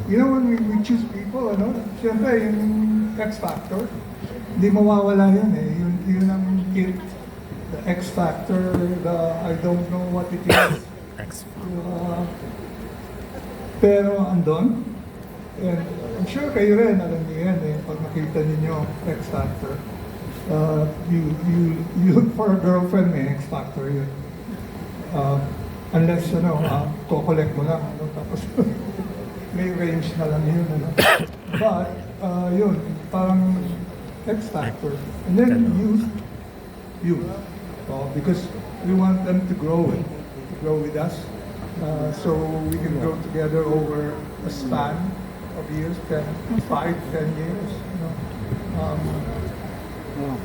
You know, when we choose people, siyempre yung X factor, hindi mawawala yun eh. Yun ang it, the X factor, I don't know what it is. Pero andon, and I'm sure kayo rin, alam niyo yan eh, pag nakita ninyo X factor. You look for a girlfriend, may X factor yun. Unless, ko-collect mo lang, tapos may range na lang yun, But, yun, parang X factor. And then youth. Because we want them to grow with us. So we can grow together over a span of years, 10 years,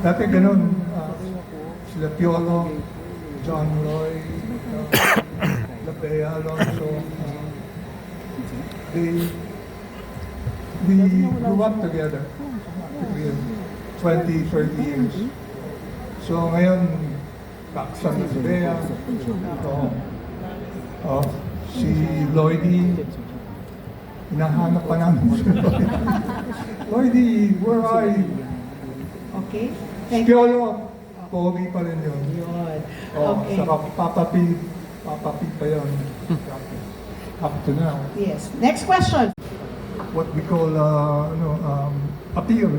dati ganun, sila Piolo, John Roy, Lapea Alonso, we grew up together, 20, 30 years. So ngayon, Kaksan na si Bea, si Lloydie, hinahanap pa namin si Lloydie, where are you? Okay. Thank you. Piolo, pogi pa rin yun. Okay. Saka Papa P pa yun. Up to now. Yes. Next question. What we call, appeal.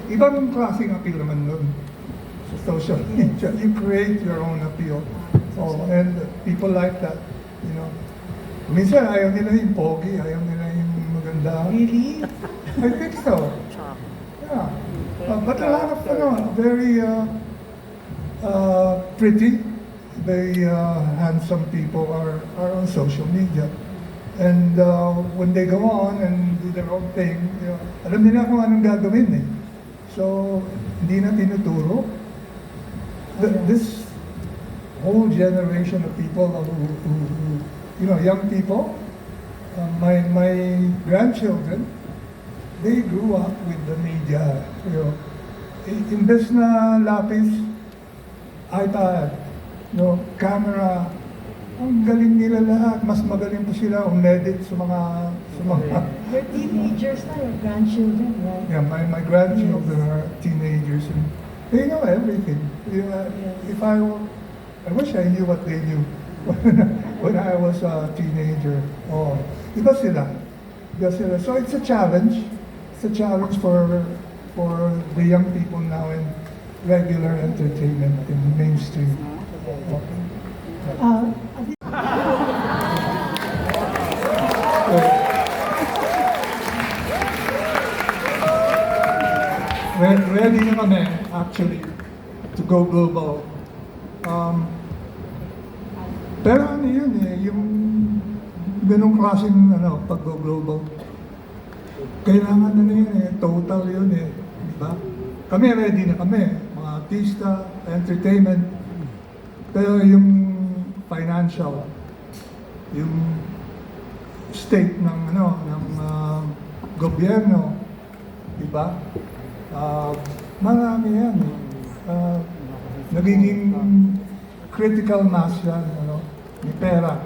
Ibang klaseng appeal naman nun. Sa social media, you create your own appeal. And people like that, Minsan ayaw nila yung pogi, ayaw nila yung maganda. Really? I think so. Yeah. But a lot of very pretty, very handsome people are on social media. And when they go on and do their own thing, alam nila kung anong gagawin eh. So, hindi na tinuturo. This whole generation of people who young people, my grandchildren, they grew up with the media. Imbes na lapis, iPad, camera, ang galing nila lahat. Mas magaling pa sila umedit sa mga Your teenagers na, your grandchildren, right? Yeah, my grandchildren are teenagers and they know everything. I wish I knew what they knew when I was a teenager. Iba sila. So it's a challenge. It's a challenge for the young people now in regular entertainment in mainstream. Ready na kami, actually, to go global. Pero yun yung ganong klaseng pag-go global. Kailangan yun total yun di ba? Kami ready na kami, mga artista, entertainment. Pero yung financial, yung state ng gobyerno, di ba? Marami yan. Nagiging critical mass yan, may pera.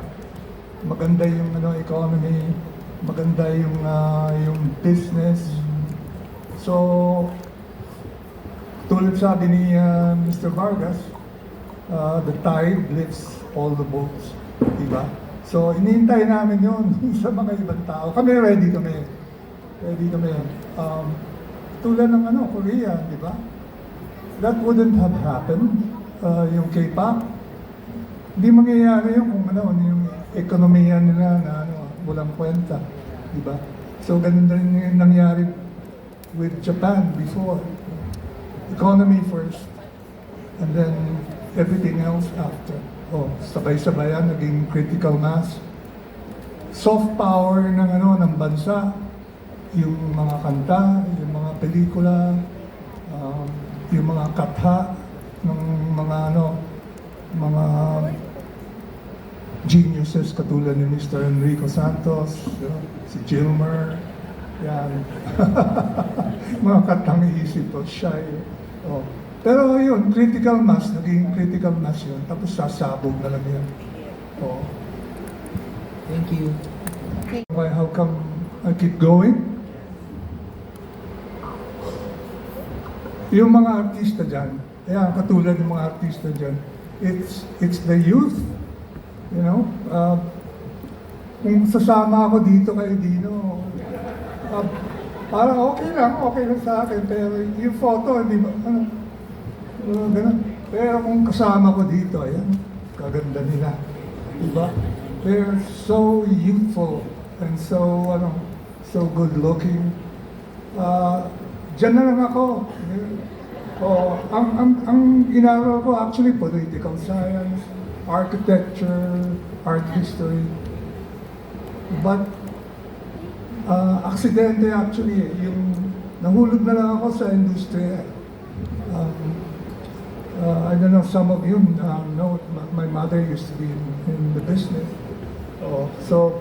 Maganda yung economy, maganda yung business. So, tulad sabi ni Mr. Vargas, the tide lifts all the boats, diba? So, inihintay namin yun sa mga ibang tao. Kami ready kami. Tulad ng Korea, diba? That wouldn't have happened. Yung K-pop, hindi mangyayari yung yung ekonomiya nila na walang kwenta, di ba? So ganun din yung nangyari with Japan before. Economy first, and then everything else after. Sabay-sabay yan, naging critical mass. Soft power ng bansa, yung mga kanta, yung mga pelikula, yung mga katha ng mga geniuses katulad ni Mr. Enrico Santos, si Gilmer, yan. Mga katang isip ko, shy. Pero yun, critical mass, naging critical mass yun. Tapos sasabog na lang yan. Thank you. How I keep going. Yung mga artista dyan, ayan, katulad ng mga artista dyan, it's the youth, you know. Kung sasama ako dito kay Dino, parang okay lang sa akin, pero yung photo, hindi ba, ganun. Pero kung kasama ko dito, ayan, kaganda nila, diba? They're so youthful and so good looking. Diyan na lang ako. Ang inaral ko actually political science, architecture, art history. But aksidente actually, yung nahulog na lang ako sa industriya. I don't know, some of you know, my mother used to be in the business. So,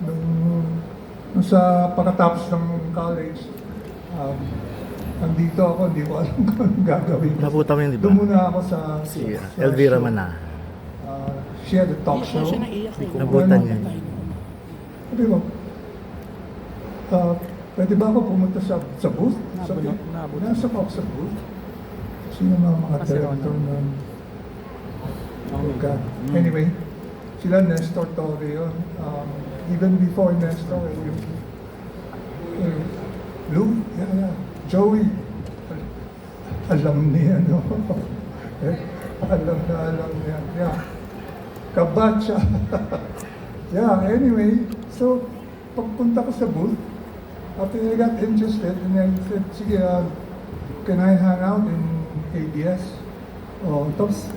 nung sa pagkatapos ng college, andito ako, hindi ko alam kung anong gagawin. Nabuta mo yun, di ba? Doon muna ako sa Elvira show. Mana. She had a talk show. Nabutan niya. Sabi mo, pwede ba ako pumunta sa booth? Sabi, nasa ako sa booth. Sino mga director na... Anyway, sila Nestor Torre yun. Even before Nestor, Lou, yeah. Joey, alam niya, no? alam niya. Yeah. Kabatcha. Yeah, anyway, so, pagpunta ko sa booth, after I got interested, and I said, sige, can I hang out in ABS? Tapos,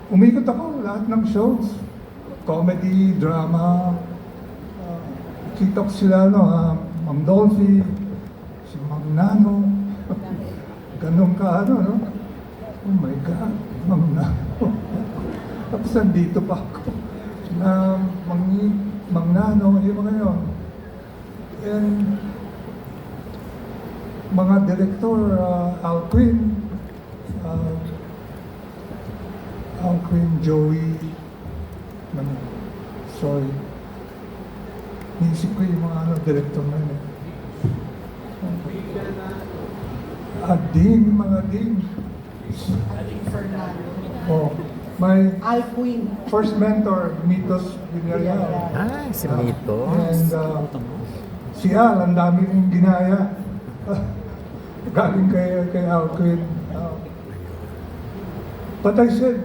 umikot ako lahat ng shows. Comedy, drama, kita ko sila, Ma'am Dolphy, si Ma'am Nano, ganun ka, no? Oh my God, Ma'am Nano. Tapos nandito pa ako, na Ma'am Nano, yung mga yun. And mga director, Al Quinn, Joey, sorry. Niisip ko yung mga director na yun. Mga Ding. My Al Quinn. first mentor, Mitos Villarreal. Si Mito. And si Al, ang dami kong ginaya. Galing kay Al Quinn. But I said,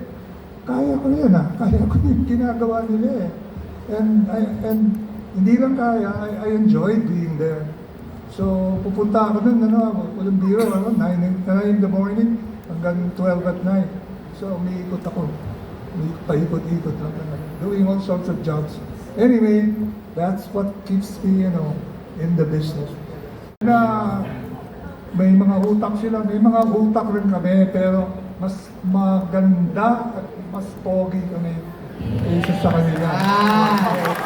kaya ko yun Kaya ko yung ginagawa nila And hindi lang kaya, I enjoyed being there. So, pupunta ako nun, walang biro, 9 in the morning hanggang 12 at night. So, umiikot ako. Paikot-ikot lang doing all sorts of jobs. Anyway, that's what keeps me, in the business. Na may mga utak sila, may mga utak rin kami, pero mas maganda at mas pogi kami kaysa sa kanila.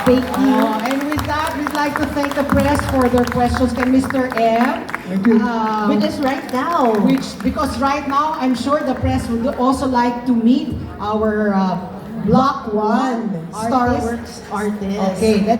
Thank you. And with that, we'd like to thank the press for their questions. Can Mr. M? Thank you. Which is right now. Because right now, I'm sure the press would also like to meet our Block 1 Starworks artist. Okay, let's